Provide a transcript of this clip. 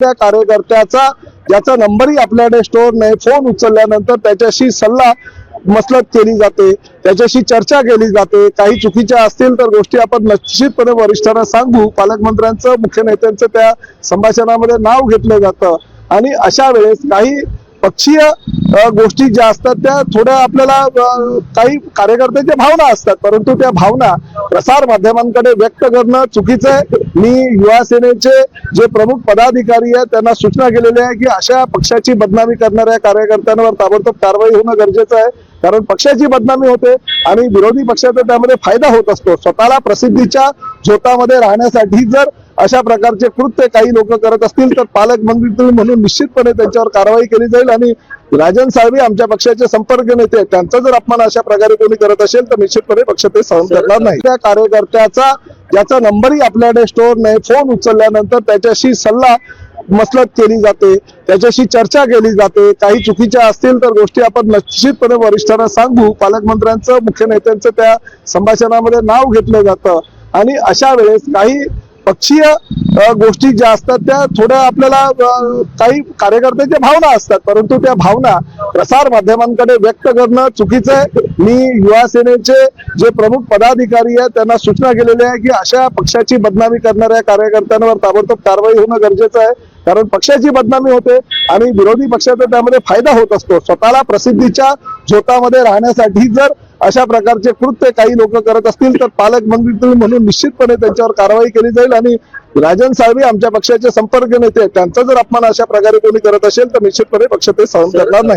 त्या कार्यकर्त्याचा ज्याचा नंबरही आपल्याकडे स्टोअर नाही, फोन उचलल्यानंतर त्याच्याशी सल्ला मसलत केली जाते, त्याच्याशी चर्चा केली जाते. काही चुकीच्या असतील तर गोष्टी आपण निश्चितपणे वरिष्ठांना सांगू. पालकमंत्र्यांचं, मुख्य नेत्यांचं त्या संभाषणामध्ये नाव घेतलं जातं आणि अशा वेळेस काही पक्षीय गोष्टी ज्या असतात त्या थोड्या आपल्याला काही कार्यकर्त्यांच्या भावना असतात, परंतु त्या भावना प्रसार माध्यमांकडे व्यक्त करणं चुकीचं आहे. मी युवा सेनेचे जे प्रमुख पदाधिकारी आहेत त्यांना सूचना केलेली आहे की अशा पक्षाची बदनामी करणाऱ्या कार्यकर्त्यांवर ताबडतोब कारवाई होणं गरजेचं आहे, कारण पक्षाची बदनामी होते आणि विरोधी पक्षाचा त्यामध्ये फायदा होत असतो. स्वतःला प्रसिद्धीच्या झोतामध्ये राहण्यासाठी जर अशा प्रकारचे कृत्य काही लोक करत असतील तर पालकमंत्री म्हणून निश्चितपणे त्यांच्यावर कारवाई केली जाईल. आणि राजन साळवी आमच्या पक्षाचे संपर्क नेते, त्यांचा जर अपमान अशा प्रकारे कोणी करत असेल तर निश्चितपणे पक्ष ते सहन करणार नाही. त्या कार्यकर्त्याचा ज्याचा नंबरही आपल्याकडे स्टोअर नाही, फोन उचलल्यानंतर त्याच्याशी सल्ला मसलत केली जाते, त्याच्याशी चर्चा केली जाते. काही चुकीच्या असतील तर गोष्टी आपण निश्चितपणे वरिष्ठांना सांगू. पालकमंत्र्यांचं, मुख्य नेत्यांचं त्या संभाषणामध्ये नाव घेतलं जातं आणि अशा वेळेस काही पक्षीय गोष्टी ज्या असतात त्या थोड्या आपल्याला काही कार्यकर्त्यांच्या भावना असतात, परंतु त्या भावना प्रसार माध्यमांकडे व्यक्त करणं चुकीचं आहे. मी युवा सेनेचे जे प्रमुख पदाधिकारी आहेत त्यांना सूचना केलेली आहे की अशा पक्षाची बदनामी करणाऱ्या कार्यकर्त्यांवर ताबडतोब कारवाई होणं गरजेचं आहे, कारण पक्षाची बदनामी होते आणि विरोधी पक्षाचा त्यामध्ये फायदा होत असतो. स्वतःला प्रसिद्धीच्या झोतामध्ये राहण्यासाठी जर अशा प्रकारचे कृत्य काही लोक करत असतील तर पालकमंत्री म्हणून निश्चितपणे त्यांच्यावर कारवाई केली जाईल. आणि राजन साळवी आमच्या पक्षाचे संपर्क नेते, त्यांचा जर अपमान अशा प्रकारे कोणी करत असेल तर निश्चितपणे पक्ष ते सहन करणार नाही.